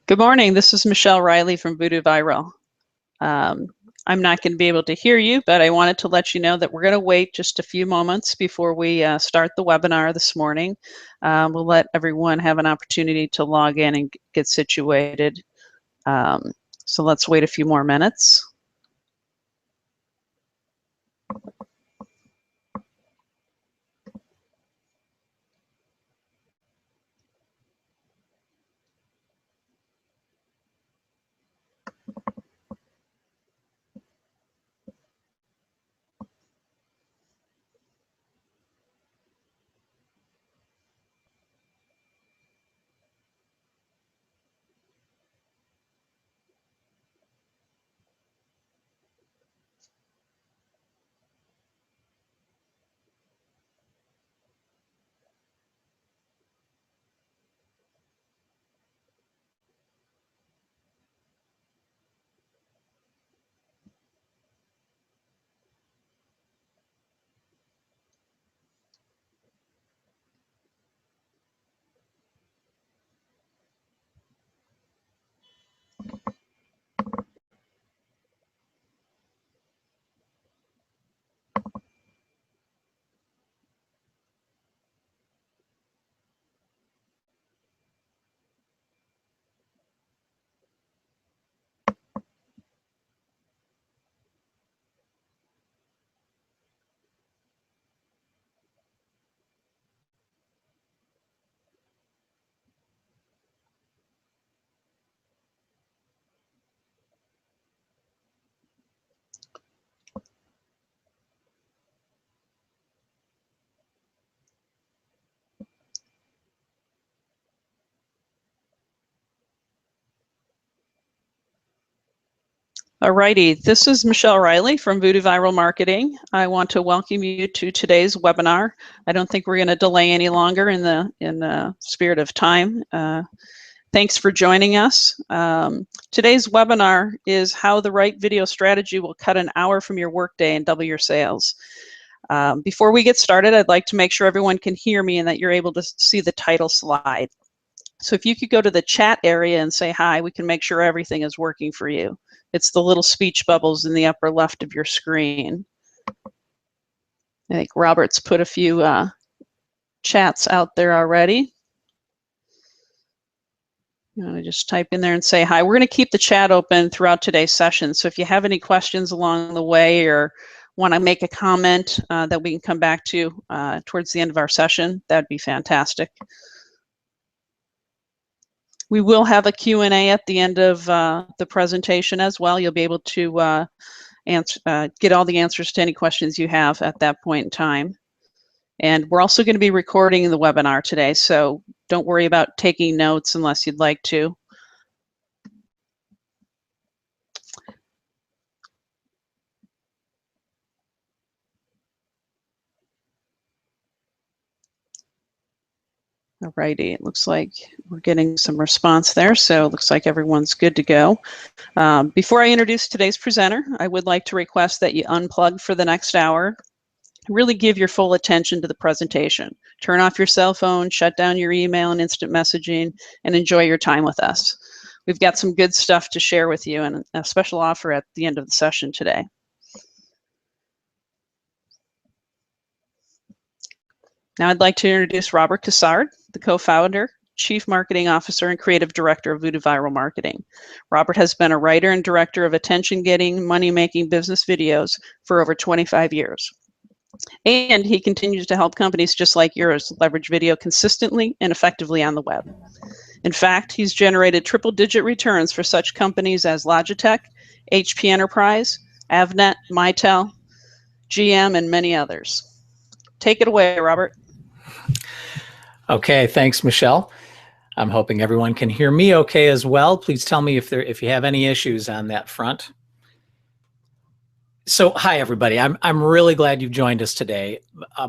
Good morning. This is Michelle Riley from Voodoo Viral. I'm not going to be able to hear you, but I wanted to let you know that we're going to wait just a few moments before we start the webinar this morning. We'll let everyone have an opportunity to log in and get situated. So let's wait a few more minutes. Alrighty, this is Michelle Riley from Voodoo Viral Marketing. I want to welcome you to today's webinar. I don't think we're going to delay any longer in the spirit of time. Thanks for joining us. Today's webinar is how the right video strategy will cut an hour from your workday and double your sales. Before we get started, I'd like to make sure everyone can hear me and that you're able to see the title slide. So if you could go to the chat area and say hi, we can make sure everything is working for you. It's the little speech bubbles in the upper left of your screen. I think Robert's put a few chats out there already. I'm going to just type in there and say hi. We're going to keep the chat open throughout today's session. So if you have any questions along the way or want to make a comment that we can come back to towards the end of our session, that'd be fantastic. We will have a Q&A at the end of the presentation as well. You'll be able to get all the answers to any questions you have at that point in time. And we're also going to be recording the webinar today, so don't worry about taking notes unless you'd like to. Alrighty, it looks like we're getting some response there, so it looks like everyone's good to go. Before I introduce today's presenter, I would like to request that you unplug for the next hour. Really give your full attention to the presentation. Turn off your cell phone, shut down your email and instant messaging, and enjoy your time with us. We've got some good stuff to share with you and a special offer at the end of the session today. Now I'd like to introduce Robert Cassard, the co-founder, Chief Marketing Officer, and Creative Director of Voodoo Viral Marketing. Robert has been a writer and director of attention-getting, money-making business videos for over 25 years. And he continues to help companies just like yours leverage video consistently and effectively on the web. In fact, he's generated triple-digit returns for such companies as Logitech, HP Enterprise, Avnet, Mitel, GM, and many others. Take it away, Robert. Okay, thanks, Michelle. I'm hoping everyone can hear me okay as well. Please tell me if you have any issues on that front. So, hi, everybody. I'm really glad you've joined us today,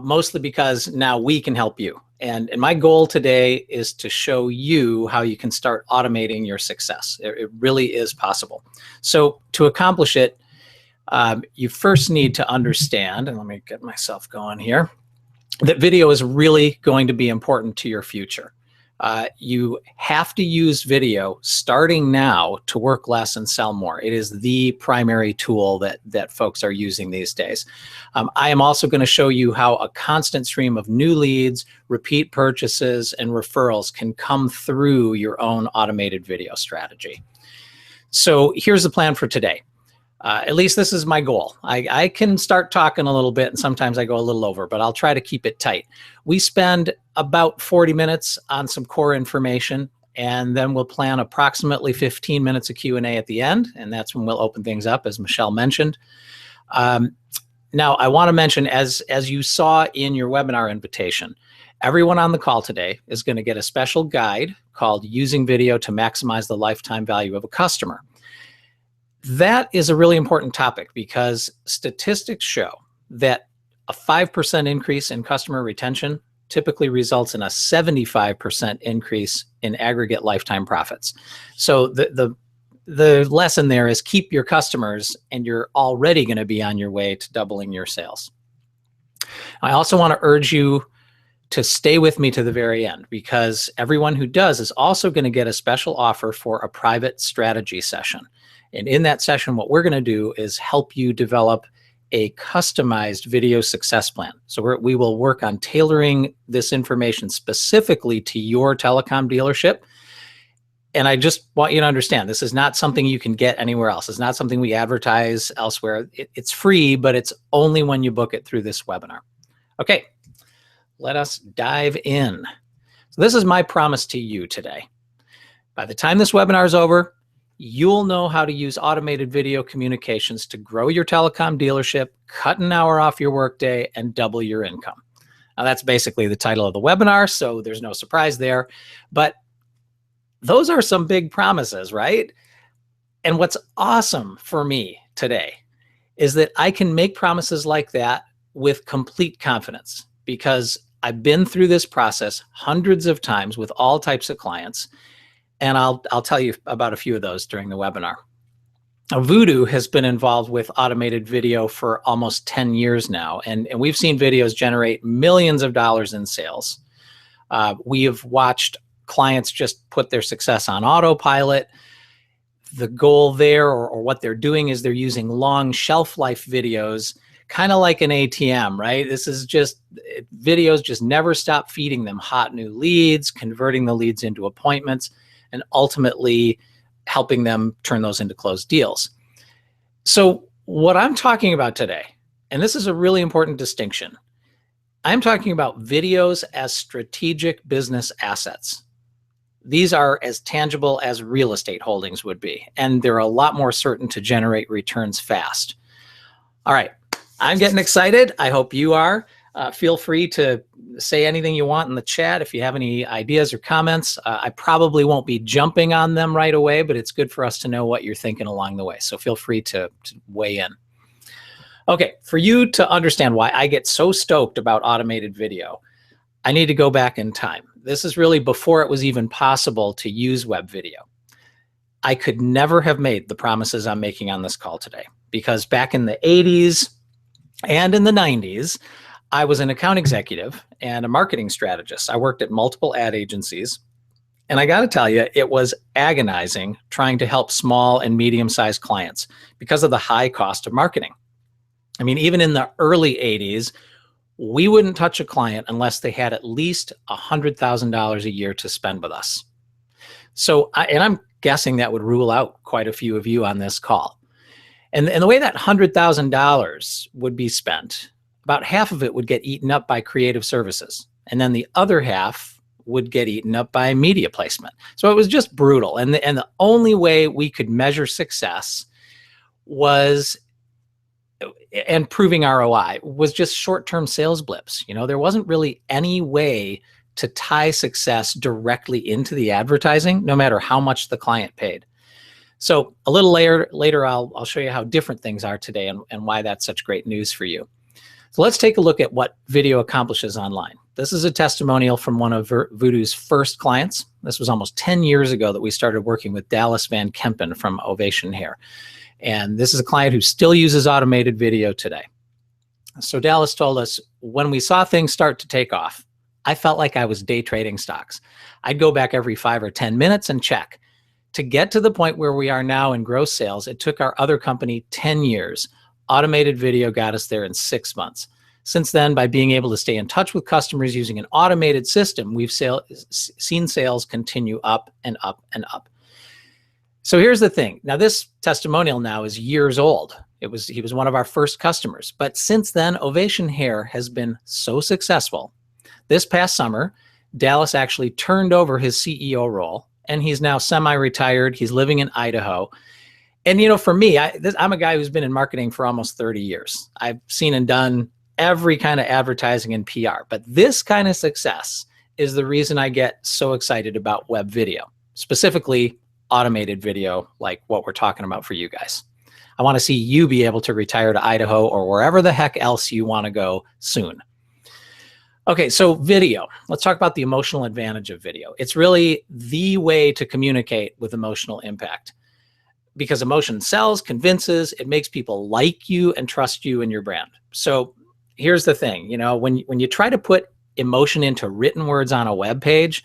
mostly because now we can help you. And my goal today is to show you how you can start automating your success. It really is possible. So to accomplish it, you first need to understand, and let me get myself going here, that video is really going to be important to your future. You have to use video starting now to work less and sell more. It is the primary tool that folks are using these days. I am also going to show you how a constant stream of new leads, repeat purchases, and referrals can come through your own automated video strategy. So here's the plan for today. At least this is my goal. I can start talking a little bit, and sometimes I go a little over, but I'll try to keep it tight. We spend about 40 minutes on some core information, and then we'll plan approximately 15 minutes of Q&A at the end, and that's when we'll open things up, as Michelle mentioned. Now, I want to mention, as you saw in your webinar invitation, everyone on the call today is going to get a special guide called Using Video to Maximize the Lifetime Value of a Customer. That is a really important topic because statistics show that a 5% increase in customer retention typically results in a 75% increase in aggregate lifetime profits. So the lesson there is keep your customers and you're already going to be on your way to doubling your sales. I also want to urge you to stay with me to the very end, because everyone who does is also going to get a special offer for a private strategy session. And in that session, what we're going to do is help you develop a customized video success plan. So we will work on tailoring this information specifically to your telecom dealership. And I just want you to understand, this is not something you can get anywhere else. It's not something we advertise elsewhere. It's free, but it's only when you book it through this webinar. Okay, let us dive in. So this is my promise to you today. By the time this webinar is over, you'll know how to use automated video communications to grow your telecom dealership, cut an hour off your workday, and double your income. Now, that's basically the title of the webinar, so there's no surprise there. But those are some big promises, right? And what's awesome for me today is that I can make promises like that with complete confidence, because I've been through this process hundreds of times with all types of clients. And I'll tell you about a few of those during the webinar. Now, Voodoo has been involved with automated video for almost 10 years now, and we've seen videos generate millions of dollars in sales. We have watched clients just put their success on autopilot. The goal there, or what they're doing, is they're using long shelf life videos, kind of like an ATM, right? This is just, videos just never stop feeding them hot new leads, converting the leads into appointments, and ultimately helping them turn those into closed deals. So what I'm talking about today, and this is a really important distinction, I'm talking about videos as strategic business assets. These are as tangible as real estate holdings would be, and they're a lot more certain to generate returns fast. All right, I'm getting excited. I hope you are. Feel free to say anything you want in the chat if you have any ideas or comments. I probably won't be jumping on them right away, but it's good for us to know what you're thinking along the way. So feel free to weigh in. Okay, for you to understand why I get so stoked about automated video, I need to go back in time. This is really before it was even possible to use web video. I could never have made the promises I'm making on this call today, because back in the 80s and in the 90s, I was an account executive and a marketing strategist. I worked at multiple ad agencies, and I got to tell you, it was agonizing trying to help small and medium-sized clients because of the high cost of marketing. I mean, even in the early 80s, we wouldn't touch a client unless they had at least $100,000 a year to spend with us. So, and I'm guessing that would rule out quite a few of you on this call. And the way that $100,000 would be spent, about half of it would get eaten up by creative services. And then the other half would get eaten up by media placement. So it was just brutal. And the only way we could measure success was, and proving ROI, was just short-term sales blips. You know, there wasn't really any way to tie success directly into the advertising, no matter how much the client paid. So a little later I'll show you how different things are today and why that's such great news for you. So let's take a look at what video accomplishes online. This is a testimonial from one of Voodoo's first clients. This was almost 10 years ago that we started working with Dallas Van Kempen from Ovation Hair. And this is a client who still uses automated video today. So Dallas told us, when we saw things start to take off, I felt like I was day trading stocks. I'd go back every 5 or 10 minutes and check. To get to the point where we are now in gross sales, it took our other company 10 years. Automated video got us there in 6 months. Since then, by being able to stay in touch with customers using an automated system, we've seen sales continue up and up and up. So here's the thing. Now, this testimonial now is years old. He was one of our first customers. But since then, Ovation Hair has been so successful. This past summer, Dallas actually turned over his CEO role, and he's now semi-retired. He's living in Idaho. And, for me, I'm a guy who's been in marketing for almost 30 years. I've seen and done every kind of advertising and PR. But this kind of success is the reason I get so excited about web video, specifically automated video like what we're talking about for you guys. I want to see you be able to retire to Idaho or wherever the heck else you want to go soon. Okay, so video. Let's talk about the emotional advantage of video. It's really the way to communicate with emotional impact, because emotion sells, convinces, it makes people like you and trust you and your brand. So here's the thing, when you try to put emotion into written words on a web page,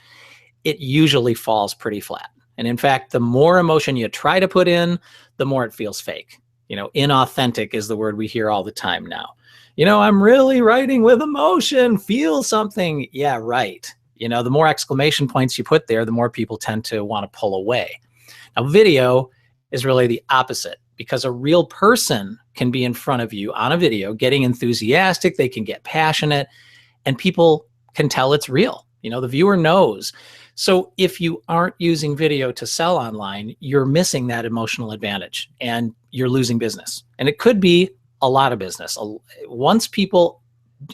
it usually falls pretty flat. And in fact, the more emotion you try to put in, the more it feels fake. Inauthentic is the word we hear all the time now. I'm really writing with emotion, feel something. Yeah, right. The more exclamation points you put there, the more people tend to want to pull away. Now, video is really the opposite, because a real person can be in front of you on a video getting enthusiastic, they can get passionate, and people can tell it's real. The viewer knows. So if you aren't using video to sell online, you're missing that emotional advantage and you're losing business. And it could be a lot of business. Once people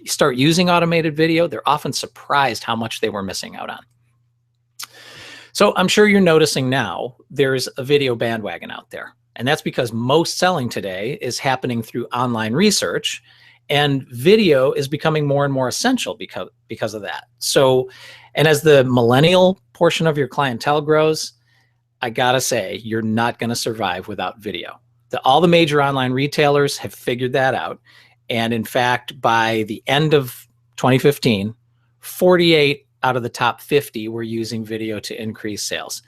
start using automated video, they're often surprised how much they were missing out on. So I'm sure you're noticing now there's a video bandwagon out there. And that's because most selling today is happening through online research, and video is becoming more and more essential because of that. So, and as the millennial portion of your clientele grows, I gotta say, you're not gonna survive without video. All the major online retailers have figured that out. And in fact, by the end of 2015, 48 out of the top 50 were using video to increase sales.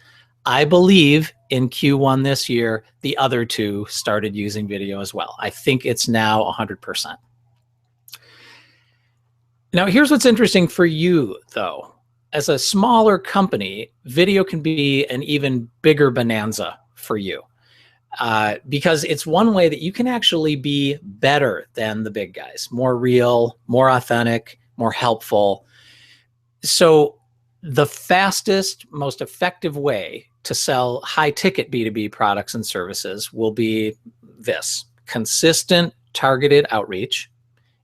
I believe in Q1 this year, the other two started using video as well. I think it's now 100%. Now, here's what's interesting for you, though. As a smaller company, video can be an even bigger bonanza for you, because it's one way that you can actually be better than the big guys, more real, more authentic, more helpful. So the fastest, most effective way to sell high-ticket B2B products and services will be this: consistent, targeted outreach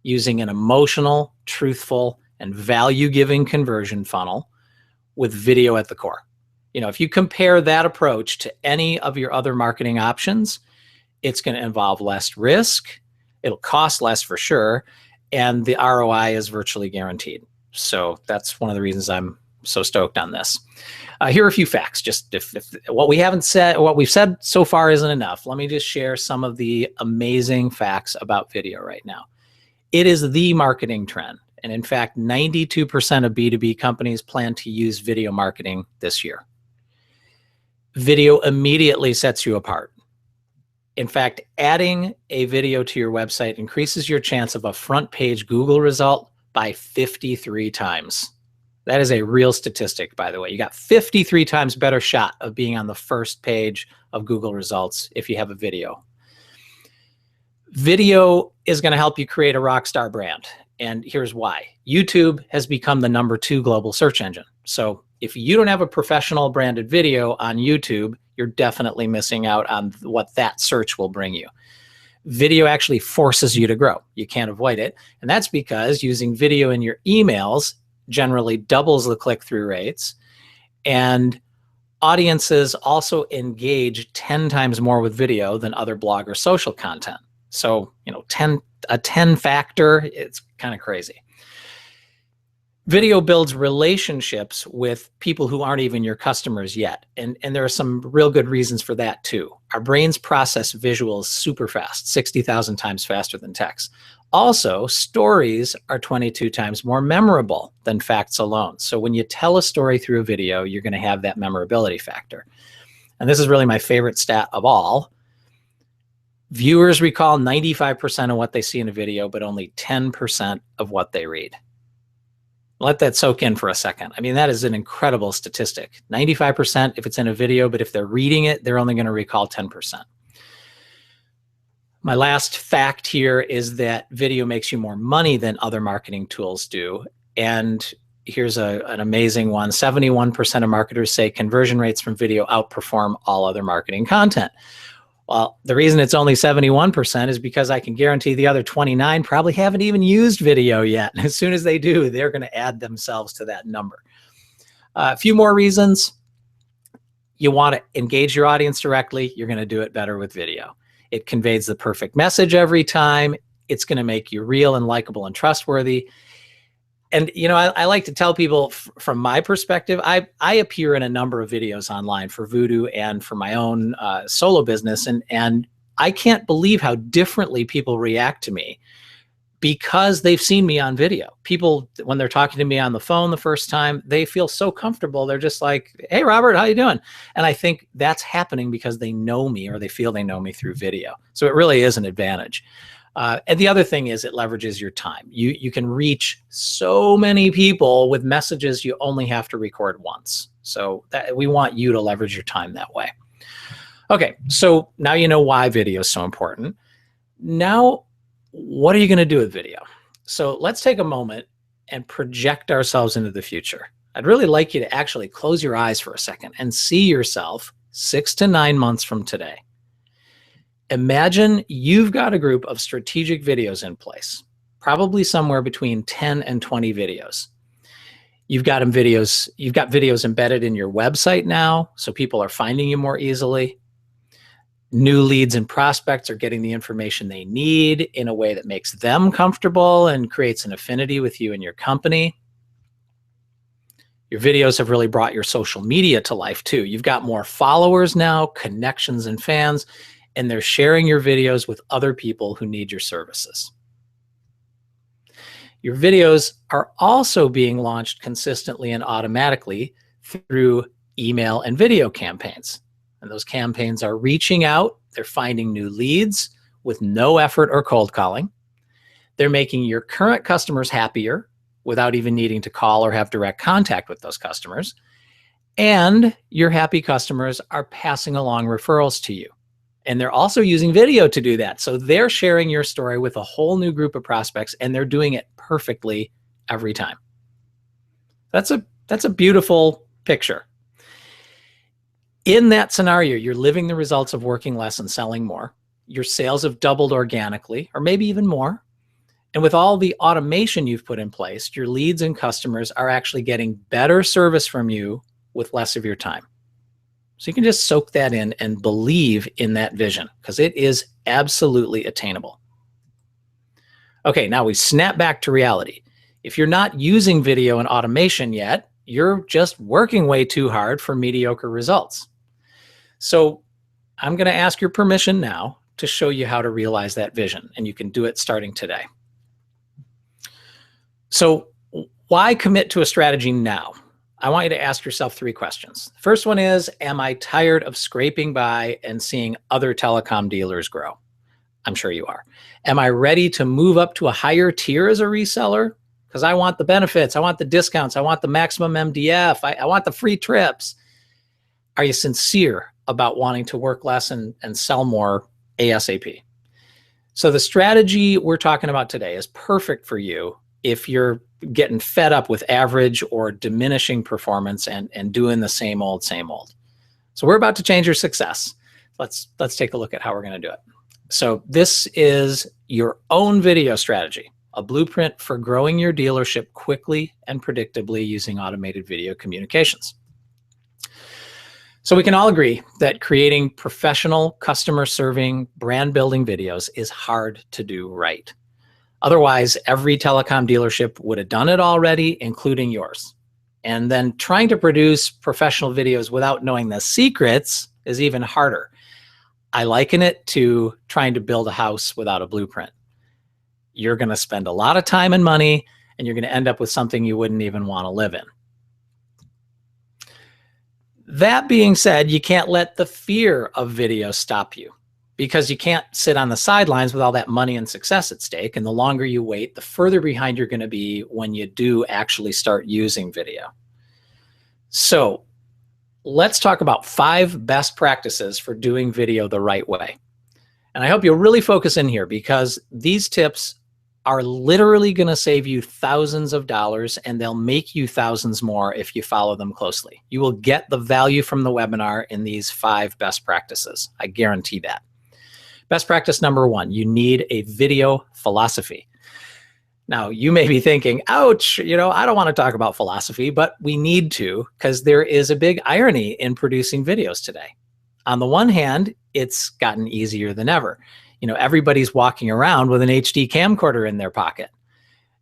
using an emotional, truthful, and value-giving conversion funnel with video at the core. If you compare that approach to any of your other marketing options, it's going to involve less risk, it'll cost less for sure, and the ROI is virtually guaranteed. So that's one of the reasons I'm so stoked on this. Here are a few facts. Just if what we've said so far isn't enough, let me just share some of the amazing facts about video right now. It is the marketing trend. And in fact, 92% of B2B companies plan to use video marketing this year. Video immediately sets you apart. In fact, adding a video to your website increases your chance of a front page Google result by 53 times. That is a real statistic, by the way. You got 53 times better shot of being on the first page of Google results if you have a video. Video is going to help you create a rock star brand. And here's why. YouTube has become the #2 global search engine. So if you don't have a professional branded video on YouTube, you're definitely missing out on what that search will bring you. Video actually forces you to grow. You can't avoid it. And that's because using video in your emails generally doubles the click-through rates. And audiences also engage 10 times more with video than other blog or social content. So, a 10 factor, it's kind of crazy. Video builds relationships with people who aren't even your customers yet. And there are some real good reasons for that too. Our brains process visuals super fast, 60,000 times faster than text. Also, stories are 22 times more memorable than facts alone. So when you tell a story through a video, you're going to have that memorability factor. And this is really my favorite stat of all. Viewers recall 95% of what they see in a video, but only 10% of what they read. Let that soak in for a second. I mean, that is an incredible statistic. 95% if it's in a video, but if they're reading it, they're only going to recall 10%. My last fact here is that video makes you more money than other marketing tools do. And here's an amazing one. 71% of marketers say conversion rates from video outperform all other marketing content. Well, the reason it's only 71% is because I can guarantee the other 29 probably haven't even used video yet. And as soon as they do, they're going to add themselves to that number. A few more reasons. You want to engage your audience directly. You're going to do it better with video. It conveys the perfect message every time. It's going to make you real and likable and trustworthy. And, you know, I like to tell people from my perspective, I appear in a number of videos online for Voodoo and for my own solo business. And I can't believe how differently people react to me because they've seen me on video. People, when they're talking to me on the phone the first time, they feel so comfortable. They're just like, hey, Robert, how you doing? And I think that's happening because they know me or they feel they know me through video. So it really is an advantage. And the other thing is it leverages your time. You can reach so many people with messages you only have to record once. So we want you to leverage your time that way. Okay, so now you know why video is so important. Now, what are you going to do with video? So let's take a moment and project ourselves into the future. I'd really like you to actually close your eyes for a second and see yourself 6 to 9 months from today. Imagine you've got a group of strategic videos in place, probably somewhere between 10 and 20 videos. You've got videos embedded in your website now, so people are finding you more easily. New leads and prospects are getting the information they need in a way that makes them comfortable and creates an affinity with you and your company. Your videos have really brought your social media to life too. You've got more followers now, connections and fans, and they're sharing your videos with other people who need your services. Your videos are also being launched consistently and automatically through email and video campaigns. And those campaigns are reaching out, they're finding new leads with no effort or cold calling. They're making your current customers happier without even needing to call or have direct contact with those customers. And your happy customers are passing along referrals to you. And they're also using video to do that. So they're sharing your story with a whole new group of prospects, and they're doing it perfectly every time. That's a beautiful picture. In that scenario, you're living the results of working less and selling more. Your sales have doubled organically, or maybe even more. And with all the automation you've put in place, your leads and customers are actually getting better service from you with less of your time. So you can just soak that in and believe in that vision because it is absolutely attainable. Okay, now we snap back to reality. If you're not using video and automation yet, you're just working way too hard for mediocre results. So I'm going to ask your permission now to show you how to realize that vision, and you can do it starting today. So why commit to a strategy now? I want you to ask yourself 3 questions. The first one is, am I tired of scraping by and seeing other telecom dealers grow? I'm sure you are. Am I ready to move up to a higher tier as a reseller? Because I want the benefits, I want the discounts, I want the maximum MDF, I want the free trips. Are you sincere about wanting to work less and sell more ASAP? So the strategy we're talking about today is perfect for you if you're getting fed up with average or diminishing performance and doing the same old, same old. So we're about to change your success. Let's take a look at how we're going to do it. So this is your own video strategy, a blueprint for growing your dealership quickly and predictably using automated video communications. So we can all agree that creating professional, customer-serving, brand-building videos is hard to do right. Otherwise, every telecom dealership would have done it already, including yours. And then trying to produce professional videos without knowing the secrets is even harder. I liken it to trying to build a house without a blueprint. you're going to spend a lot of time and money, and you're going to end up with something you wouldn't even want to live in. That being said, you can't let the fear of video stop you, because you can't sit on the sidelines with all that money and success at stake. And the longer you wait, the further behind you're going to be when you do actually start using video. So let's talk about 5 best practices for doing video the right way. And I hope you'll really focus in here, because these tips are literally going to save you thousands of dollars, and they'll make you thousands more if you follow them closely. You will get the value from the webinar in these 5 best practices. I guarantee that. Best practice number 1, you need a video philosophy. Now, you may be thinking, ouch, I don't want to talk about philosophy, but we need to, because there is a big irony in producing videos today. On the one hand, it's gotten easier than ever. Everybody's walking around with an HD camcorder in their pocket.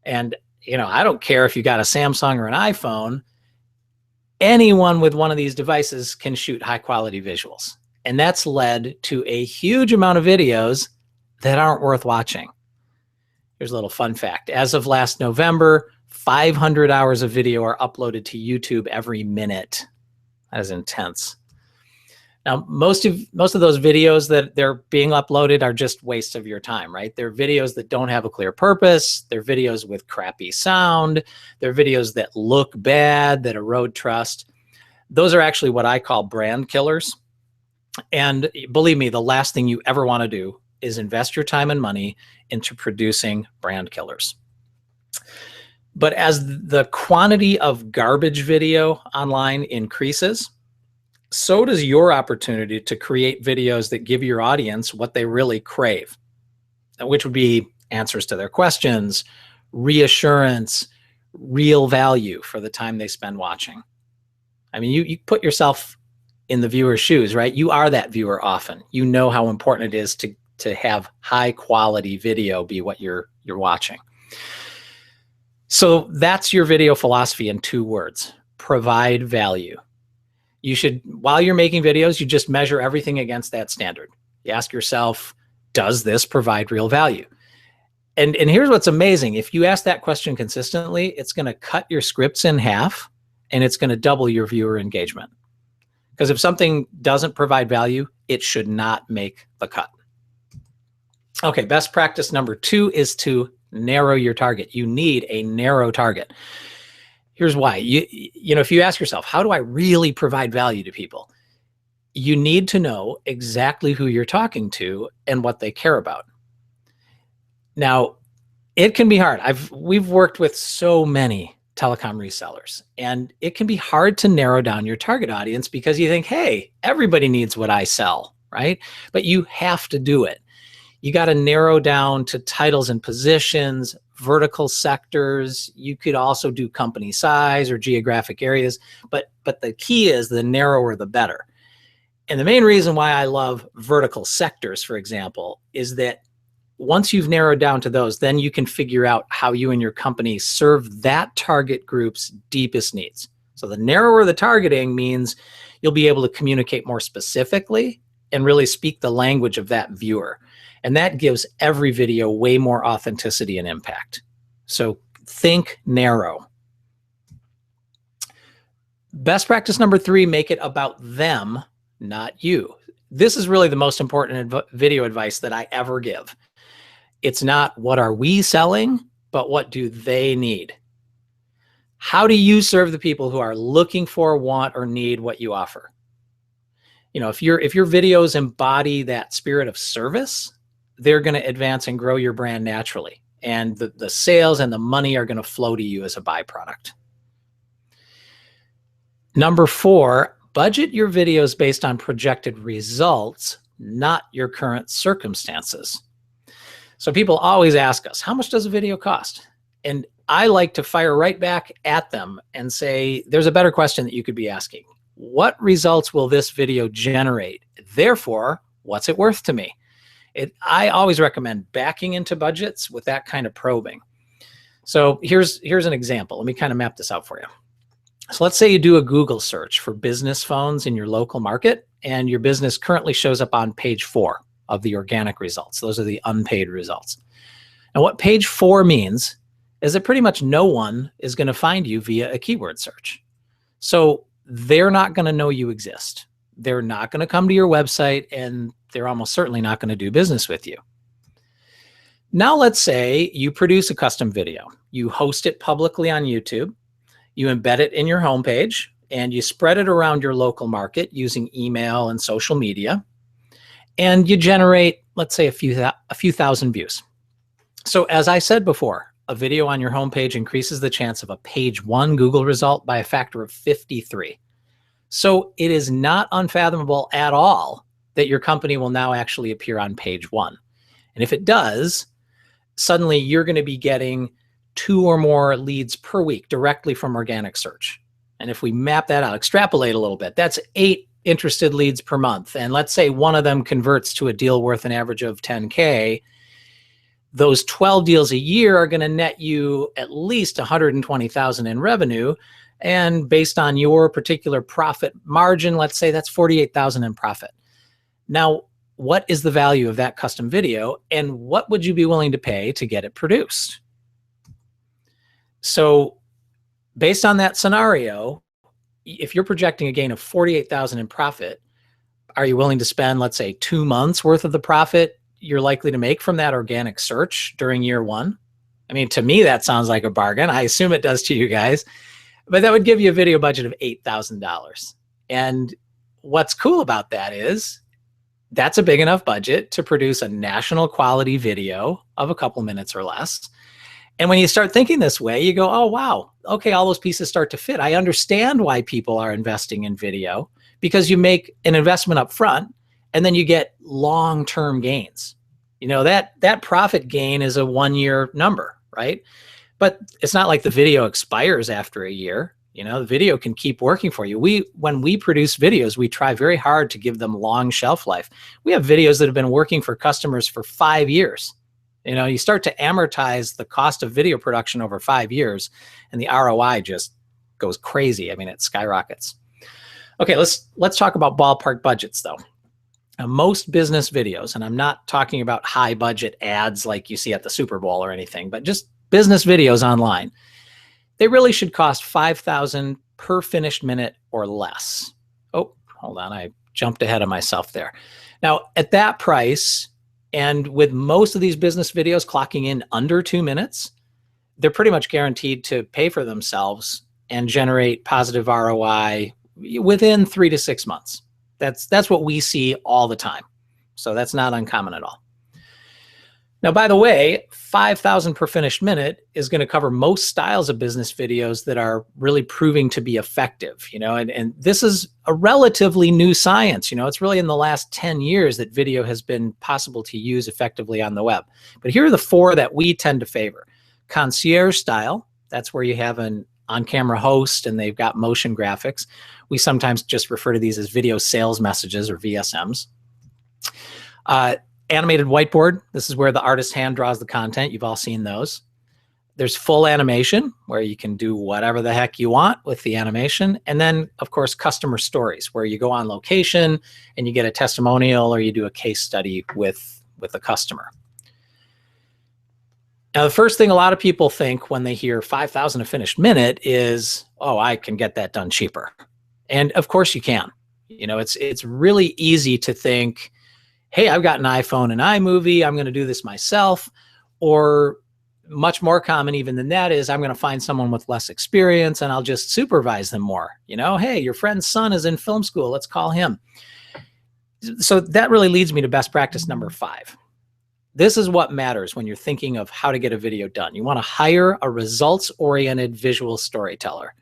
And, I don't care if you got a Samsung or an iPhone, anyone with one of these devices can shoot high quality visuals. And that's led to a huge amount of videos that aren't worth watching. Here's a little fun fact. As of last November, 500 hours of video are uploaded to YouTube every minute. That is intense. Now, most of those videos that they're being uploaded are just wastes of your time, right? They're videos that don't have a clear purpose. They're videos with crappy sound. They're videos that look bad, that erode trust. Those are actually what I call brand killers. And believe me, the last thing you ever want to do is invest your time and money into producing brand killers. But as the quantity of garbage video online increases, so does your opportunity to create videos that give your audience what they really crave, which would be answers to their questions, reassurance, real value for the time they spend watching. I mean, you put yourself in the viewer's shoes, right? You are that viewer often. You know how important it is to have high quality video be what you're watching. So that's your video philosophy in 2 words: provide value. You should, while you're making videos, you just measure everything against that standard. You ask yourself, does this provide real value? And here's what's amazing. If you ask that question consistently, it's going to cut your scripts in half, and it's going to double your viewer engagement. Because if something doesn't provide value, it should not make the cut. Okay, best practice number 2 is to narrow your target. You need a narrow target. Here's why. If you ask yourself, how do I really provide value to people? You need to know exactly who you're talking to and what they care about. Now, it can be hard. We've worked with so many telecom resellers, and it can be hard to narrow down your target audience, because you think, hey, everybody needs what I sell, right? But you have to do it. You got to narrow down to titles and positions, vertical sectors. You could also do company size or geographic areas, but the key is the narrower the better. And the main reason why I love vertical sectors, for example, is that once you've narrowed down to those, then you can figure out how you and your company serve that target group's deepest needs. So the narrower the targeting means you'll be able to communicate more specifically and really speak the language of that viewer. And that gives every video way more authenticity and impact. So think narrow. Best practice number 3, make it about them, not you. This is really the most important video advice that I ever give. It's not what are we selling, but what do they need? How do you serve the people who are looking for, want, or need what you offer? If your videos embody that spirit of service, they're going to advance and grow your brand naturally. And the sales and the money are going to flow to you as a byproduct. Number 4, budget your videos based on projected results, not your current circumstances. So people always ask us, how much does a video cost? And I like to fire right back at them and say, there's a better question that you could be asking. What results will this video generate? Therefore, what's it worth to me? I always recommend backing into budgets with that kind of probing. So here's an example. Let me kind of map this out for you. So let's say you do a Google search for business phones in your local market, and your business currently shows up on page 4 of the organic results. Those are the unpaid results. And what page 4 means is that pretty much no one is going to find you via a keyword search. So they're not going to know you exist. They're not going to come to your website, and they're almost certainly not going to do business with you. Now, let's say you produce a custom video. You host it publicly on YouTube. You embed it in your homepage, and you spread it around your local market using email and social media. And you generate, let's say, a few thousand views. So as I said before, a video on your homepage increases the chance of a page 1 Google result by a factor of 53. So it is not unfathomable at all that your company will now actually appear on page 1. And if it does, suddenly you're going to be getting 2 or more leads per week directly from organic search. And if we map that out, extrapolate a little bit, that's 8 interested leads per month. And let's say one of them converts to a deal worth an average of 10K. Those 12 deals a year are going to net you at least 120,000 in revenue. And based on your particular profit margin, let's say that's 48,000 in profit. Now, what is the value of that custom video, and what would you be willing to pay to get it produced? So based on that scenario, if you're projecting a gain of 48,000 in profit, are you willing to spend, let's say, 2 months worth of the profit you're likely to make from that organic search during year 1? I mean, to me, that sounds like a bargain. I assume it does to you guys, but that would give you a video budget of $8,000. And what's cool about that is that's a big enough budget to produce a national quality video of a couple minutes or less. And when you start thinking this way, you go, oh, wow, okay, all those pieces start to fit. I understand why people are investing in video, because you make an investment up front and then you get long-term gains. You know, that profit gain is a 1-year number, right? But it's not like the video expires after a year. You know, the video can keep working for you. When we produce videos, we try very hard to give them long shelf life. We have videos that have been working for customers for 5 years. You know, you start to amortize the cost of video production over 5 years, and the ROI just goes crazy. I mean, it skyrockets. Okay, let's talk about ballpark budgets, though. Now, most business videos, and I'm not talking about high budget ads like you see at the Super Bowl or anything, but just business videos online, they really should cost $5,000 per finished minute or less. Oh, hold on, I jumped ahead of myself there. Now, at that price, and with most of these business videos clocking in under 2 minutes, they're pretty much guaranteed to pay for themselves and generate positive ROI within 3 to 6 months. That's what we see all the time. So that's not uncommon at all. Now, by the way, $5,000 per finished minute is going to cover most styles of business videos that are really proving to be effective, you know, and this is a relatively new science. You know, it's really in the last 10 years that video has been possible to use effectively on the web. But here are the 4 that we tend to favor. Concierge style, that's where you have an on-camera host and they've got motion graphics. We sometimes just refer to these as video sales messages, or VSMs. Animated whiteboard. This is where the artist's hand draws the content. You've all seen those. There's full animation, where you can do whatever the heck you want with the animation. And then, of course, customer stories, where you go on location and you get a testimonial or you do a case study with a customer. Now, the first thing a lot of people think when they hear 5,000 a finished minute is, oh, I can get that done cheaper. And of course you can. You know, it's really easy to think, hey, I've got an iPhone and iMovie, I'm going to do this myself. Or much more common even than that is, I'm going to find someone with less experience and I'll just supervise them more. You know, hey, your friend's son is in film school, let's call him. So that really leads me to best practice number 5. This is what matters when you're thinking of how to get a video done. You want to hire a results-oriented visual storyteller.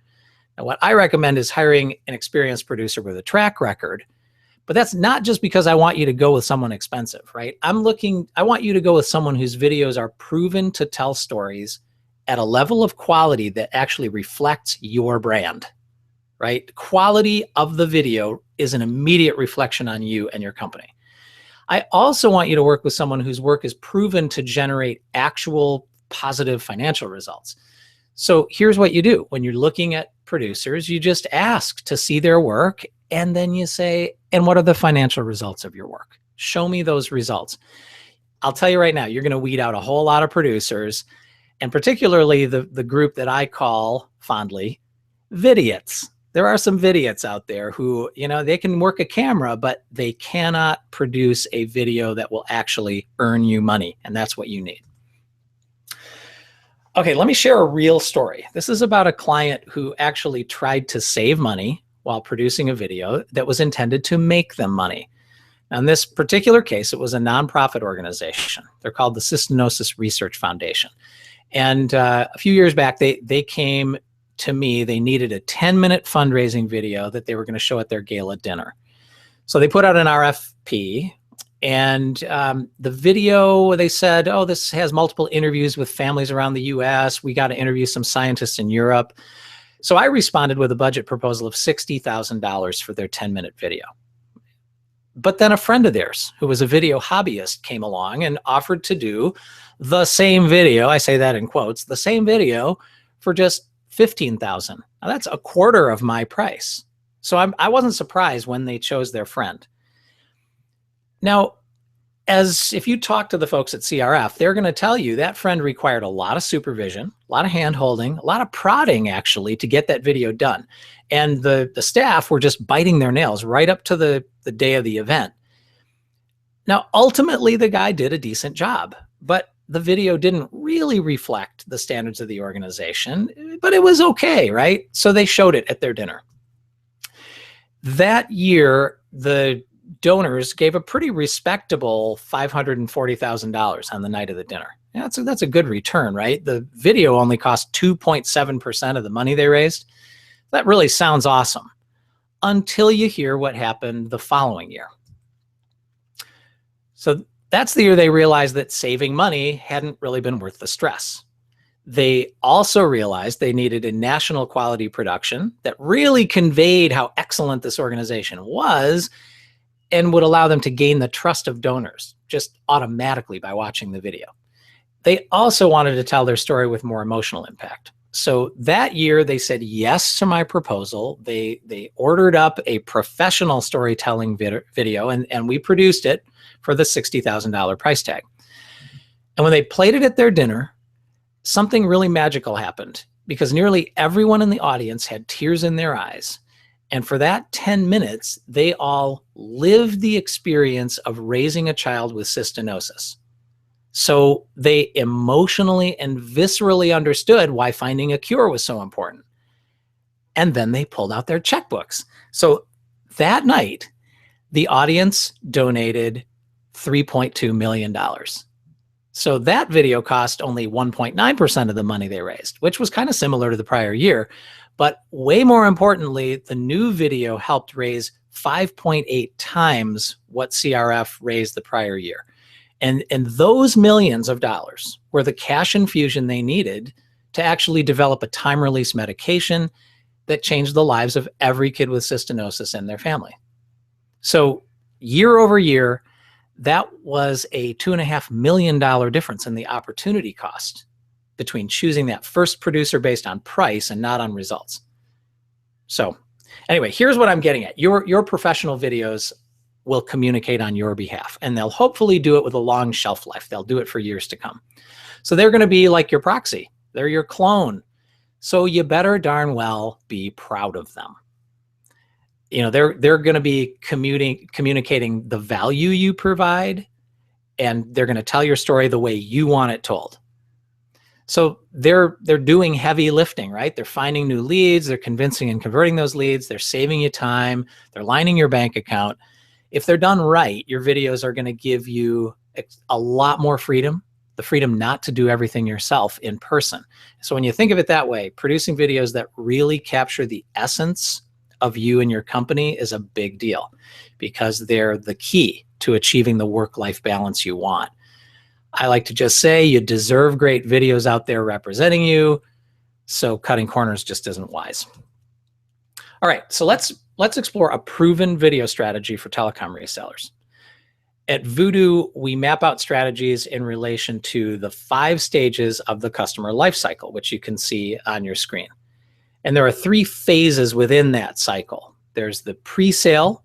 Now, what I recommend is hiring an experienced producer with a track record. But that's not just because I want you to go with someone expensive, right? I want you to go with someone whose videos are proven to tell stories at a level of quality that actually reflects your brand, right? Quality of the video is an immediate reflection on you and your company. I also want you to work with someone whose work is proven to generate actual positive financial results. So here's what you do. When you're looking at producers, you just ask to see their work, and then you say, and what are the financial results of your work? Show me those results. I'll tell you right now, you're going to weed out a whole lot of producers, and particularly the group that I call fondly vidiots. There are some vidiots out there who, they can work a camera, but they cannot produce a video that will actually earn you money. And that's what you need. Okay, let me share a real story. This is about a client who actually tried to save money while producing a video that was intended to make them money. Now, in this particular case, it was a nonprofit organization. They're called the Cystinosis Research Foundation. And a few years back, they came to me. They needed a 10-minute fundraising video that they were going to show at their gala dinner. So they put out an RFP, and the video, they said, oh, this has multiple interviews with families around the US. We got to interview some scientists in Europe. So I responded with a budget proposal of $60,000 for their 10-minute video. But then a friend of theirs, who was a video hobbyist, came along and offered to do the same video, I say that in quotes, the same video for just $15,000. Now that's a quarter of my price. So I wasn't surprised when they chose their friend. Now, as if you talk to the folks at CRF, they're going to tell you that friend required a lot of supervision, a lot of hand-holding, a lot of prodding, actually, to get that video done. And the staff were just biting their nails right up to the day of the event. Now, ultimately, the guy did a decent job, but the video didn't really reflect the standards of the organization, but it was okay, right? So they showed it at their dinner. That year, the donors gave a pretty respectable $540,000 on the night of the dinner. Yeah, that's a good return, right? The video only cost 2.7% of the money they raised. That really sounds awesome until you hear what happened the following year. So that's the year they realized that saving money hadn't really been worth the stress. They also realized they needed a national quality production that really conveyed how excellent this organization was and would allow them to gain the trust of donors just automatically by watching the video. They also wanted to tell their story with more emotional impact. So that year they said yes to my proposal. They ordered up a professional storytelling video and we produced it for the $60,000 price tag. And when they played it at their dinner, something really magical happened because nearly everyone in the audience had tears in their eyes. And for that 10 minutes, they all lived the experience of raising a child with cystinosis. So they emotionally and viscerally understood why finding a cure was so important. And then they pulled out their checkbooks. So that night, the audience donated $3.2 million. So that video cost only 1.9% of the money they raised, which was kind of similar to the prior year. But way more importantly, the new video helped raise 5.8 times what CRF raised the prior year. And those millions of dollars were the cash infusion they needed to actually develop a time-release medication that changed the lives of every kid with cystinosis and their family. So year over year, that was a $2.5 million difference in the opportunity cost between choosing that first producer based on price and not on results. So anyway, here's what I'm getting at. Your professional videos will communicate on your behalf, and they'll hopefully do it with a long shelf life. They'll do it for years to come. So they're going to be like your proxy. They're your clone. So you better darn well be proud of them. They're going to be communicating the value you provide, and they're going to tell your story the way you want it told. So they're doing heavy lifting, right? They're finding new leads, they're convincing and converting those leads, they're saving you time, they're lining your bank account. If they're done right, your videos are going to give you a lot more freedom, the freedom not to do everything yourself in person. So when you think of it that way, producing videos that really capture the essence of you and your company is a big deal because they're the key to achieving the work-life balance you want. I like to just say you deserve great videos out there representing you, so cutting corners just isn't wise. All right, so let's explore a proven video strategy for telecom resellers. At Voodoo, we map out strategies in relation to the 5 stages of the customer lifecycle, which you can see on your screen. And there are 3 phases within that cycle. There's the pre-sale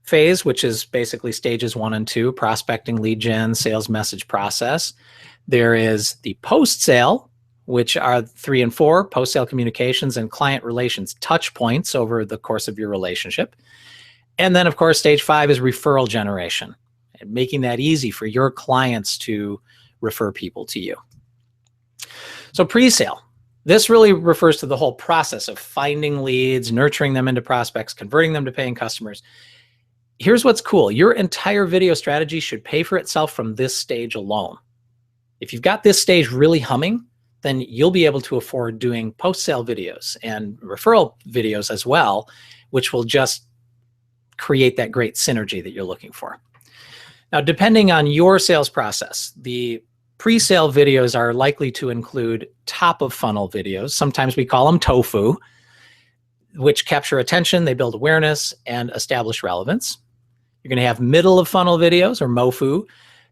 phase, which is basically stages 1 and 2, prospecting, lead gen, sales message process. There is the post-sale, which are 3 and 4, post-sale communications and client relations touch points over the course of your relationship. And then, of course, stage 5 is referral generation, and making that easy for your clients to refer people to you. So pre-sale, this really refers to the whole process of finding leads, nurturing them into prospects, converting them to paying customers. Here's what's cool. Your entire video strategy should pay for itself from this stage alone. If you've got this stage really humming, then you'll be able to afford doing post-sale videos and referral videos as well, which will just create that great synergy that you're looking for. Now, depending on your sales process, the pre-sale videos are likely to include top of funnel videos. Sometimes we call them tofu, which capture attention, they build awareness and establish relevance. You're going to have middle of funnel videos, or mofu.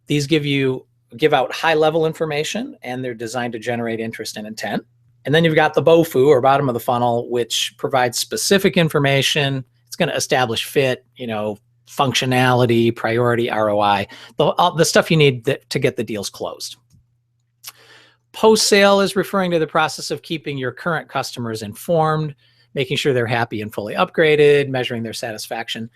These give out high level information, and they're designed to generate interest and intent. And then you've got the bofu, or bottom of the funnel, which provides specific information. It's going to establish fit, functionality, priority, ROI, the stuff you need to get the deals closed. Post-sale is referring to the process of keeping your current customers informed, making sure they're happy and fully upgraded, measuring their satisfaction.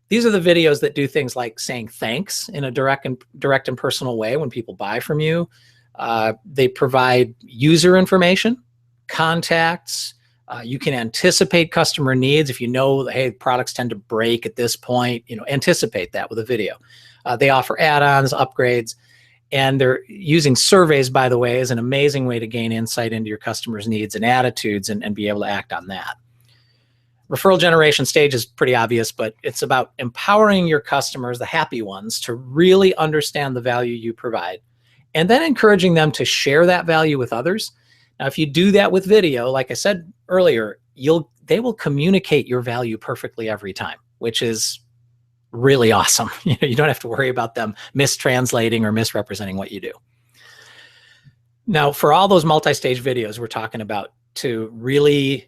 These are the videos that do things like saying thanks in a direct and personal way when people buy from you. They provide user information, contacts. You can anticipate customer needs. If you know, hey, products tend to break at this point, anticipate that with a video. They offer add-ons, upgrades, and they're using surveys, by the way, as an amazing way to gain insight into your customers' needs and attitudes and be able to act on that. Referral generation stage is pretty obvious, but it's about empowering your customers, the happy ones, to really understand the value you provide, and then encouraging them to share that value with others. Now, if you do that with video, like I said earlier, they will communicate your value perfectly every time, which is really awesome. You don't have to worry about them mistranslating or misrepresenting what you do. Now, for all those multi-stage videos we're talking about to really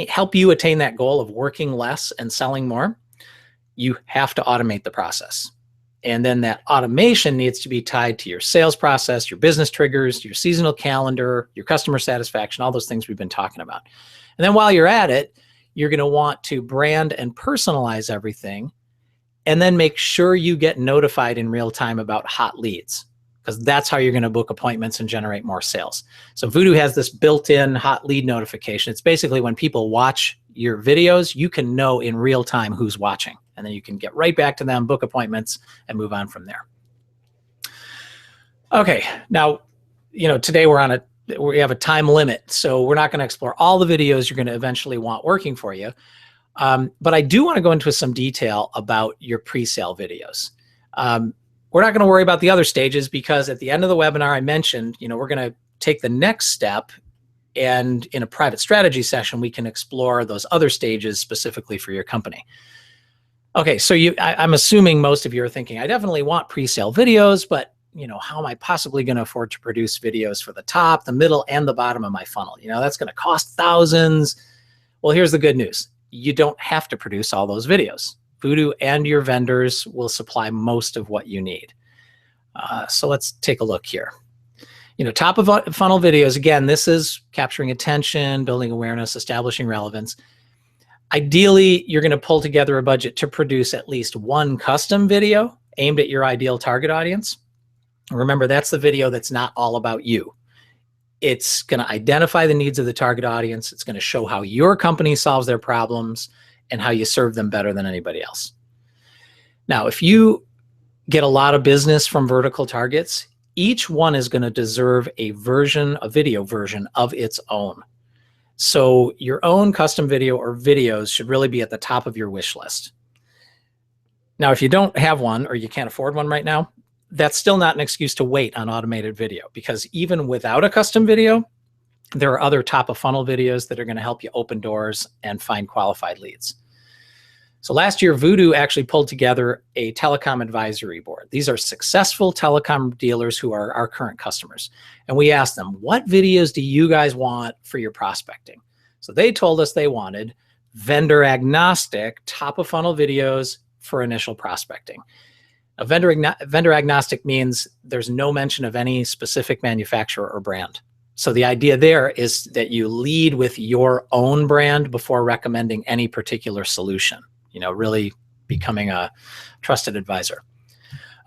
help you attain that goal of working less and selling more, you have to automate the process. And then that automation needs to be tied to your sales process, your business triggers, your seasonal calendar, your customer satisfaction, all those things we've been talking about. And then while you're at it, you're going to want to brand and personalize everything, and then make sure you get notified in real time about hot leads, because that's how you're going to book appointments and generate more sales. So Voodoo has this built-in hot lead notification. It's basically when people watch your videos, you can know in real time who's watching, and then you can get right back to them, book appointments, and move on from there. Okay, now, today we have a time limit, so we're not going to explore all the videos you're going to eventually want working for you. But I do want to go into some detail about your pre-sale videos. We're not going to worry about the other stages, because at the end of the webinar, I mentioned, we're going to take the next step, and in a private strategy session, we can explore those other stages specifically for your company. Okay, so I'm assuming most of you are thinking, I definitely want pre-sale videos, but how am I possibly going to afford to produce videos for the top, the middle, and the bottom of my funnel? That's going to cost thousands. Well, here's the good news. You don't have to produce all those videos. Voodoo and your vendors will supply most of what you need. So let's take a look here. Top of funnel videos, again, this is capturing attention, building awareness, establishing relevance. Ideally, you're going to pull together a budget to produce at least one custom video aimed at your ideal target audience. Remember, that's the video that's not all about you. It's going to identify the needs of the target audience. It's going to show how your company solves their problems and how you serve them better than anybody else. Now, if you get a lot of business from vertical targets, each one is going to deserve a video version of its own. So your own custom video or videos should really be at the top of your wish list. Now, if you don't have one or you can't afford one right now, that's still not an excuse to wait on automated video, because even without a custom video, there are other top of funnel videos that are going to help you open doors and find qualified leads. So last year, Voodoo actually pulled together a telecom advisory board. These are successful telecom dealers who are our current customers. And we asked them, what videos do you guys want for your prospecting? So they told us they wanted vendor agnostic, top of funnel videos for initial prospecting. A vendor agnostic means there's no mention of any specific manufacturer or brand. So the idea there is that you lead with your own brand before recommending any particular solution, really becoming a trusted advisor.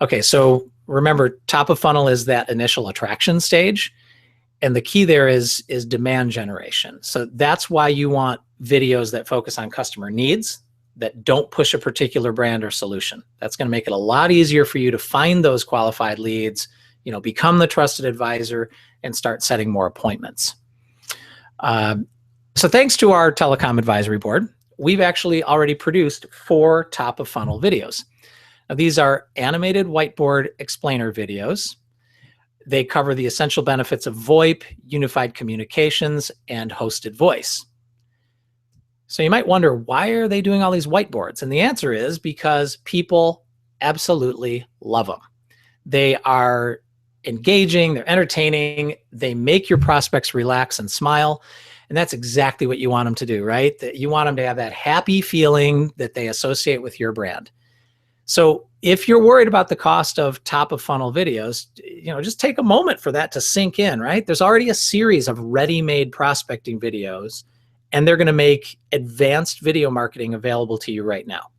Okay, so remember, top of funnel is that initial attraction stage. And the key there is demand generation. So that's why you want videos that focus on customer needs, that don't push a particular brand or solution. That's going to make it a lot easier for you to find those qualified leads, become the trusted advisor, and start setting more appointments. So thanks to our telecom advisory board, we've actually already produced 4 top of funnel videos. Now, these are animated whiteboard explainer videos. They cover the essential benefits of VoIP, unified communications, and hosted voice. So you might wonder, why are they doing all these whiteboards? And the answer is because people absolutely love them. They are engaging, they're entertaining, they make your prospects relax and smile. And that's exactly what you want them to do, right? That you want them to have that happy feeling that they associate with your brand. So if you're worried about the cost of top of funnel videos, just take a moment for that to sink in, right? There's already a series of ready-made prospecting videos, and they're going to make advanced video marketing available to you right now.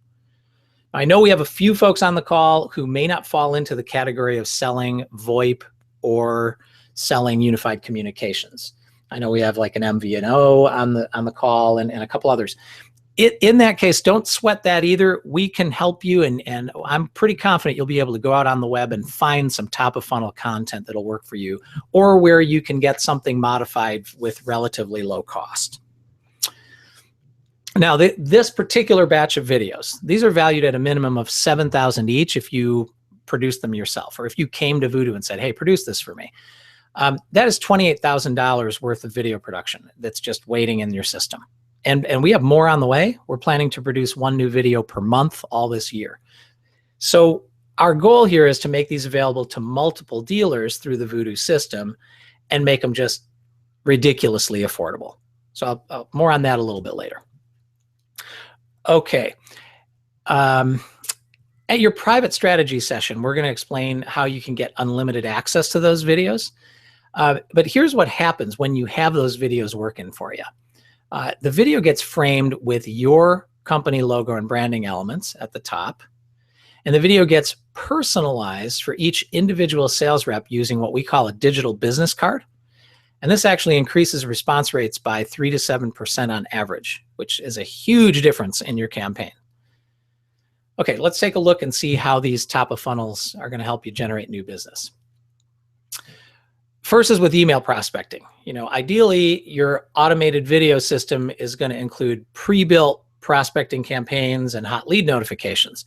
I know we have a few folks on the call who may not fall into the category of selling VoIP or selling unified communications. I know we have like an MVNO on the call and a couple others. In that case, don't sweat that either. We can help you, and I'm pretty confident you'll be able to go out on the web and find some top of funnel content that'll work for you, or where you can get something modified with relatively low cost. Now, this particular batch of videos, these are valued at a minimum of $7,000 each if you produce them yourself, or if you came to Voodoo and said, hey, produce this for me. That is $28,000 worth of video production that's just waiting in your system. And we have more on the way. We're planning to produce 1 new video per month all this year. So our goal here is to make these available to multiple dealers through the Voodoo system and make them just ridiculously affordable. So I'll more on that a little bit later. Okay. At your private strategy session, we're going to explain how you can get unlimited access to those videos. But here's what happens when you have those videos working for you. The video gets framed with your company logo and branding elements at the top. And the video gets personalized for each individual sales rep using what we call a digital business card. And this actually increases response rates by 3 to 7% on average, which is a huge difference in your campaign. Okay, let's take a look and see how these top of funnels are going to help you generate new business. First is with email prospecting. Ideally, your automated video system is going to include pre-built prospecting campaigns and hot lead notifications.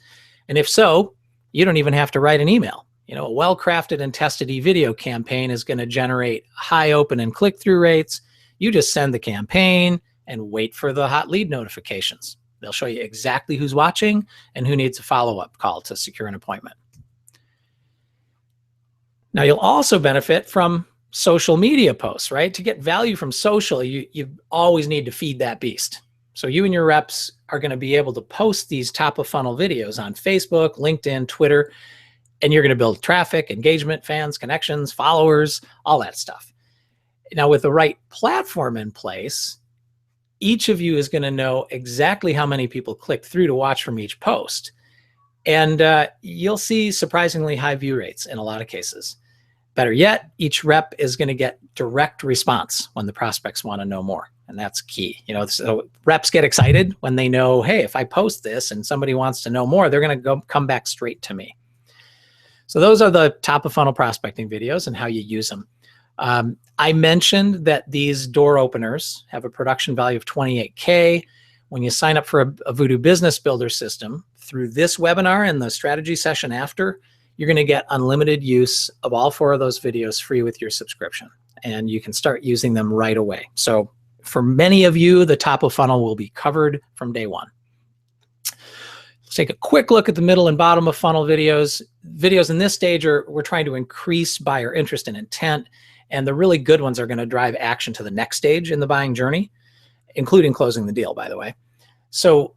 And if so, you don't even have to write an email. A well-crafted and tested e-video campaign is going to generate high open and click-through rates. You just send the campaign and wait for the hot lead notifications. They'll show you exactly who's watching and who needs a follow-up call to secure an appointment. Now, you'll also benefit from social media posts, right? To get value from social, you always need to feed that beast. So you and your reps are going to be able to post these top of funnel videos on Facebook, LinkedIn, Twitter, and you're going to build traffic, engagement, fans, connections, followers, all that stuff. Now, with the right platform in place, each of you is going to know exactly how many people click through to watch from each post. And you'll see surprisingly high view rates in a lot of cases. Better yet, each rep is going to get direct response when the prospects want to know more. And that's key. So reps get excited when they know, hey, if I post this and somebody wants to know more, they're going to come back straight to me. So those are the top of funnel prospecting videos and how you use them. I mentioned that these door openers have a production value of $28K. When you sign up for a Voodoo Business Builder system through this webinar and the strategy session after, you're going to get unlimited use of all 4 of those videos free with your subscription. And you can start using them right away. So for many of you, the top of funnel will be covered from day 1. Let's take a quick look at the middle and bottom of funnel videos. Videos in this stage we're trying to increase buyer interest and intent. And the really good ones are going to drive action to the next stage in the buying journey, including closing the deal, by the way. So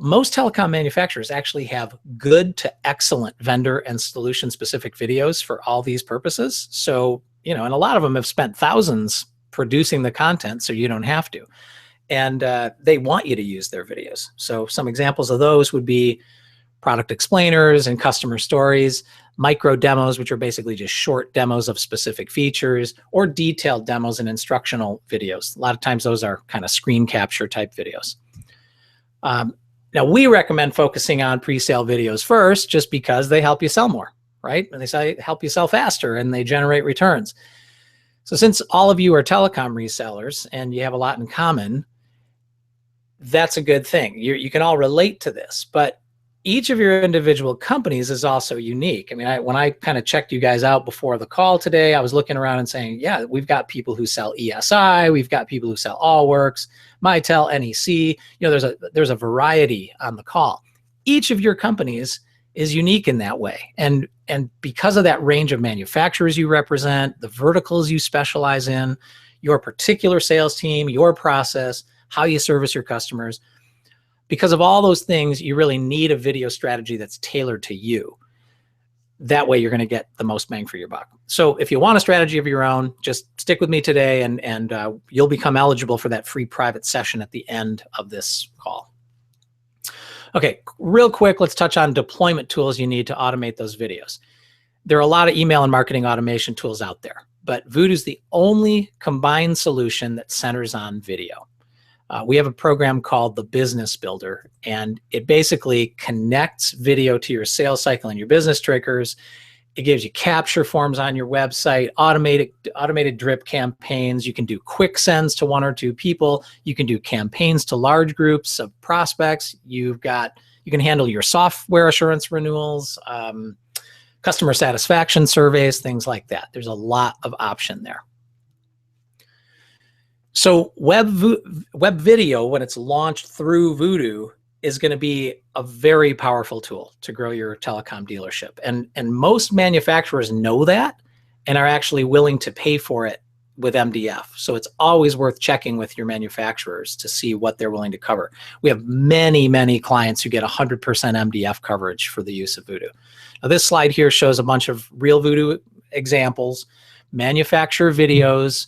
most telecom manufacturers actually have good to excellent vendor and solution specific videos for all these purposes. So, and a lot of them have spent thousands producing the content so you don't have to. And they want you to use their videos. So some examples of those would be product explainers and customer stories, micro demos, which are basically just short demos of specific features, or detailed demos and instructional videos. A lot of times those are kind of screen capture type videos. Now, we recommend focusing on pre-sale videos first, just because they help you sell more, right? And they help you sell faster and they generate returns. So since all of you are telecom resellers and you have a lot in common, that's a good thing. You can all relate to this, but each of your individual companies is also unique. I mean, when I kind of checked you guys out before the call today, I was looking around and saying, yeah, we've got people who sell ESI, we've got people who sell Allworks, Mitel, NEC. There's a variety on the call. Each of your companies is unique in that way. And because of that range of manufacturers you represent, the verticals you specialize in, your particular sales team, your process, how you service your customers, because of all those things, you really need a video strategy that's tailored to you. That way you're going to get the most bang for your buck. So if you want a strategy of your own, just stick with me today and you'll become eligible for that free private session at the end of this call. Okay, real quick, let's touch on deployment tools you need to automate those videos. There are a lot of email and marketing automation tools out there, but Voodoo's the only combined solution that centers on video. We have a program called the Business Builder, and it basically connects video to your sales cycle and your business triggers. It gives you capture forms on your website, automated drip campaigns. You can do quick sends to 1 or 2 people. You can do campaigns to large groups of prospects. You can handle your software assurance renewals, customer satisfaction surveys, things like that. There's a lot of option there. So web video, when it's launched through Voodoo, is going to be a very powerful tool to grow your telecom dealership. And most manufacturers know that and are actually willing to pay for it with MDF. So it's always worth checking with your manufacturers to see what they're willing to cover. We have many, many clients who get 100% MDF coverage for the use of Voodoo. Now, this slide here shows a bunch of real Voodoo examples, manufacturer videos,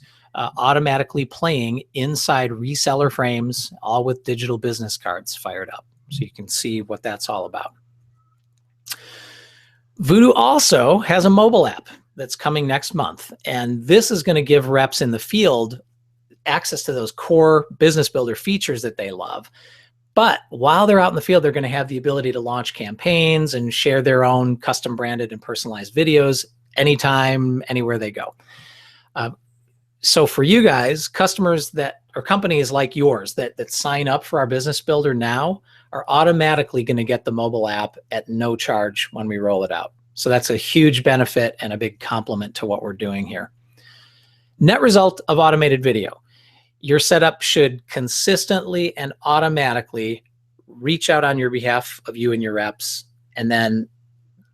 automatically playing inside reseller frames, all with digital business cards fired up. So you can see what that's all about. Voodoo also has a mobile app that's coming next month. And this is going to give reps in the field access to those core business builder features that they love. But while they're out in the field, they're going to have the ability to launch campaigns and share their own custom branded and personalized videos anytime, anywhere they go. So for you guys, customers or companies like yours that sign up for our Business Builder now are automatically going to get the mobile app at no charge when we roll it out. So that's a huge benefit and a big compliment to what we're doing here. Net result of automated video. Your setup should consistently and automatically reach out on your behalf of you and your reps, and then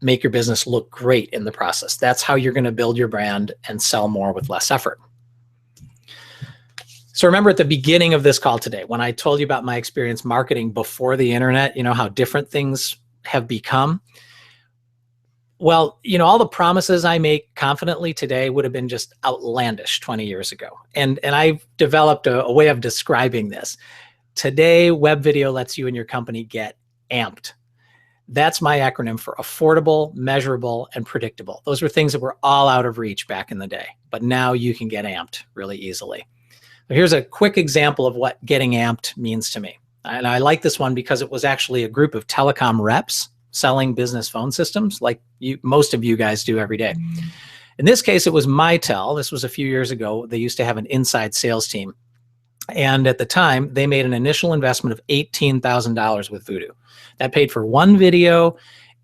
make your business look great in the process. That's how you're going to build your brand and sell more with less effort. So remember at the beginning of this call today, when I told you about my experience marketing before the internet, how different things have become. Well, all the promises I make confidently today would have been just outlandish 20 years ago. And I've developed a way of describing this. Today, web video lets you and your company get amped. That's my acronym for affordable, measurable, and predictable. Those were things that were all out of reach back in the day, but now you can get amped really easily. Here's a quick example of what getting amped means to me. And I like this one because it was actually a group of telecom reps selling business phone systems like most of you guys do every day. In this case, it was Mitel. This was a few years ago. They used to have an inside sales team. And at the time, they made an initial investment of $18,000 with Voodoo. That paid for one video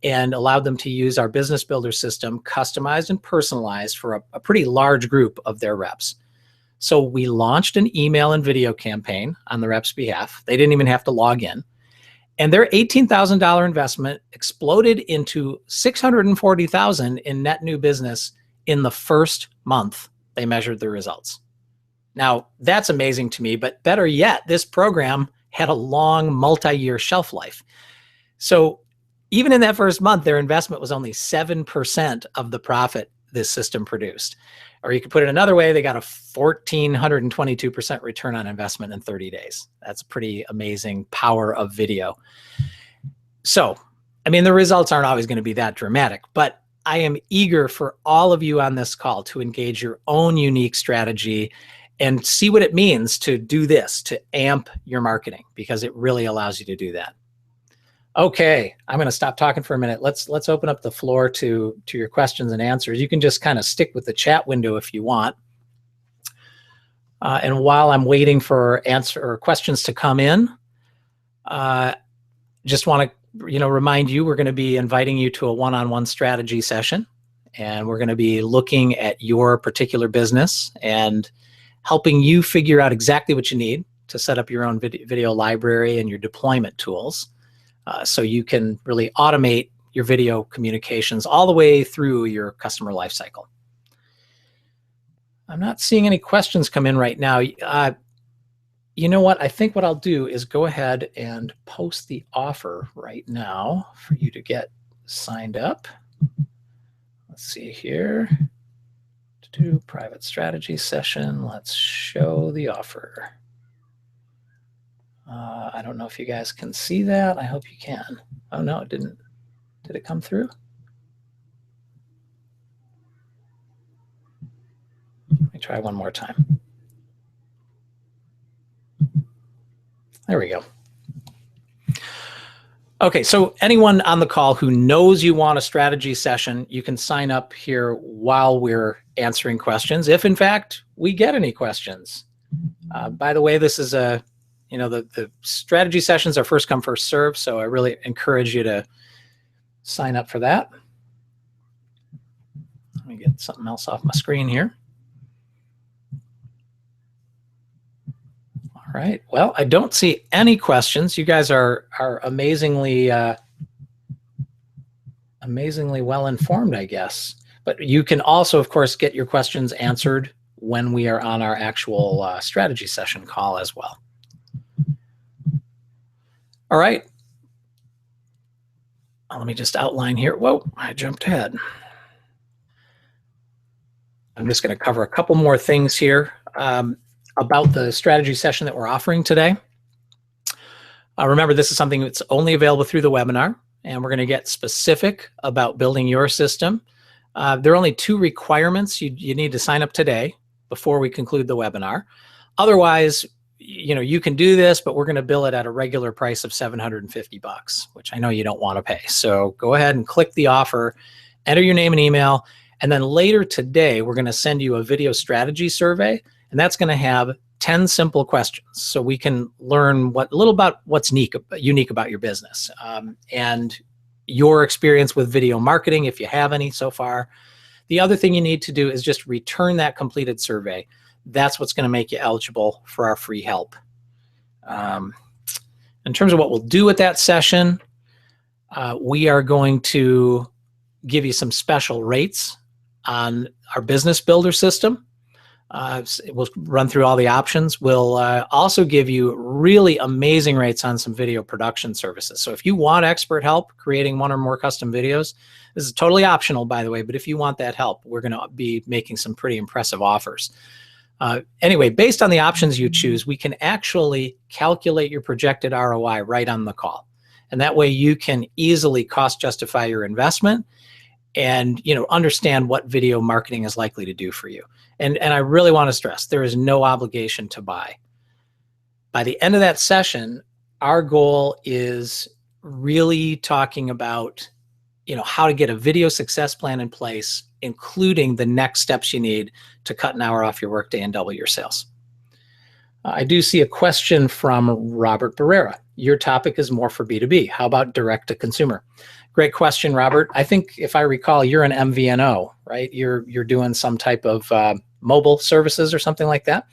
and allowed them to use our Business Builder system, customized and personalized for a pretty large group of their reps. So we launched an email and video campaign on the rep's behalf. They didn't even have to log in. And their $18,000 investment exploded into $640,000 in net new business in the first month they measured the results. Now, that's amazing to me, but better yet, this program had a long multi-year shelf life. So even in that first month, their investment was only 7% of the profit this system produced. Or you could put it another way, they got a 1,422% return on investment in 30 days. That's pretty amazing power of video. So, I mean, the results aren't always going to be that dramatic, but I am eager for all of you on this call to engage your own unique strategy and see what it means to do this, to amp your marketing, because it really allows you to do that. Okay, I'm going to stop talking for a minute. Let's open up the floor to your questions and answers. You can just kind of stick with the chat window if you want. And while I'm waiting for questions to come in, just want to remind you, we're going to be inviting you to a one-on-one strategy session, and we're going to be looking at your particular business and helping you figure out exactly what you need to set up your own video library and your deployment tools. So you can really automate your video communications all the way through your customer lifecycle. I'm not seeing any questions come in right now. You know what? I think what I'll do is go ahead and post the offer right now for you to get signed up. Let's see here. To do private strategy session. Let's show the offer. I don't know if you guys can see that. I hope you can. Oh, no, it didn't. Did it come through? Let me try one more time. There we go. Okay, so anyone on the call who knows you want a strategy session, you can sign up here while we're answering questions, if in fact we get any questions. By the way, this is the strategy sessions are first come, first serve, so I really encourage you to sign up for that. Let me get something else off my screen here. All right, well, I don't see any questions. You guys are amazingly well informed, I guess. But you can also, of course, get your questions answered when we are on our actual strategy session call as well. All right. Let me just outline here. Whoa, I jumped ahead. I'm just going to cover a couple more things here about the strategy session that we're offering today. Remember, this is something that's only available through the webinar, and we're going to get specific about building your system. There are only 2 requirements you need to sign up today before we conclude the webinar. Otherwise, you can do this, but we're going to bill it at a regular price of $750, which I know you don't want to pay. So go ahead and click the offer, enter your name and email, and then later today, we're going to send you a video strategy survey, and that's going to have 10 simple questions so we can learn a little about what's unique about your business and your experience with video marketing, if you have any so far. The other thing you need to do is just return that completed survey. That's what's going to make you eligible for our free help. In terms of what we'll do with that session, we are going to give you some special rates on our business builder system. We'll run through all the options. We'll also give you really amazing rates on some video production services. So if you want expert help creating 1 or more custom videos, this is totally optional, by the way, but if you want that help, we're going to be making some pretty impressive offers. Anyway, based on the options you choose, we can actually calculate your projected ROI right on the call. And that way you can easily cost justify your investment and understand what video marketing is likely to do for you. And I really want to stress, there is no obligation to buy. By the end of that session, our goal is really talking about how to get a video success plan in place, including the next steps you need to cut an hour off your workday and double your sales. I do see a question from Robert Barrera. Your topic is more for B2B. How about direct to consumer? Great question, Robert. I think if I recall, you're an MVNO, right? You're doing some type of mobile services or something like that.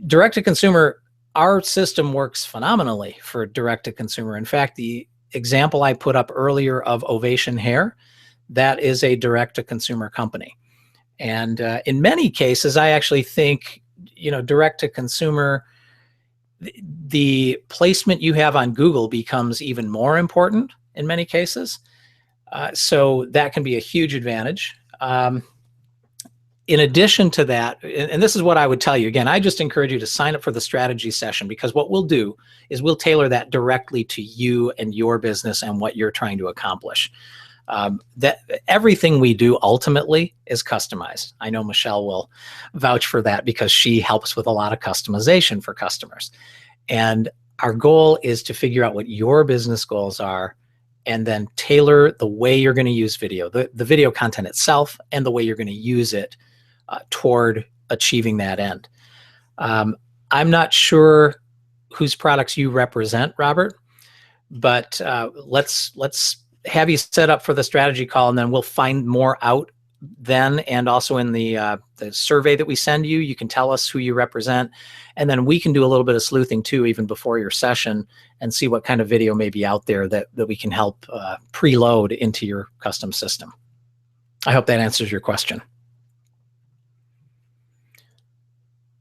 Direct to consumer, our system works phenomenally for direct to consumer. In fact, the example I put up earlier of Ovation Hair, that is a direct to consumer company. And in many cases, I actually think, direct to consumer The placement you have on Google becomes even more important in many cases. So that can be a huge advantage. In addition to that, and this is what I would tell you, again, I just encourage you to sign up for the strategy session, because what we'll do is we'll tailor that directly to you and your business and what you're trying to accomplish. That everything we do ultimately is customized. I know Michelle will vouch for that because she helps with a lot of customization for customers. And our goal is to figure out what your business goals are and then tailor the way you're going to use video, the video content itself, and the way you're going to use it toward achieving that end. I'm not sure whose products you represent, Robert, but let's have you set up for the strategy call, and then we'll find more out then. And also in the survey that we send you, you can tell us who you represent, and then we can do a little bit of sleuthing too, even before your session, and see what kind of video may be out there that we can help preload into your custom system. I hope that answers your question.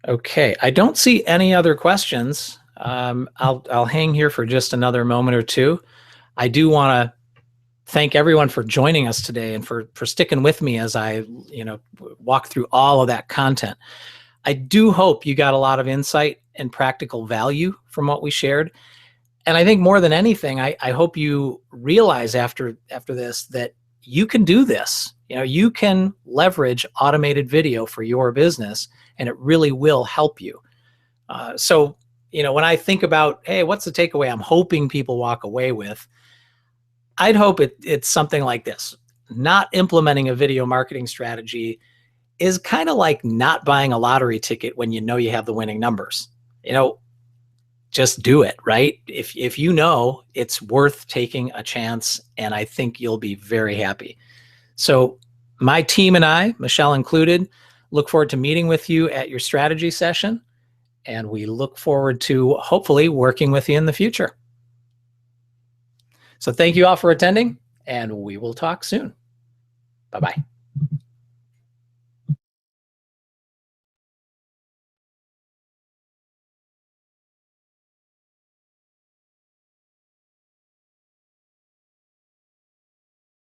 Okay, I don't see any other questions. I'll hang here for just another moment or two. I do want to thank everyone for joining us today and for sticking with me as I walk through all of that content. I do hope you got a lot of insight and practical value from what we shared. And I think more than anything, I hope you realize after this that you can do this. You can leverage automated video for your business, and it really will help you. So when I think about, hey, what's the takeaway I'm hoping people walk away with, I'd hope it's something like this. Not implementing a video marketing strategy is kind of like not buying a lottery ticket when you know you have the winning numbers. Just do it, right? If you know it's worth taking a chance, and I think you'll be very happy. So my team and I, Michelle included, look forward to meeting with you at your strategy session, and we look forward to hopefully working with you in the future. So thank you all for attending, and we will talk soon. Bye-bye.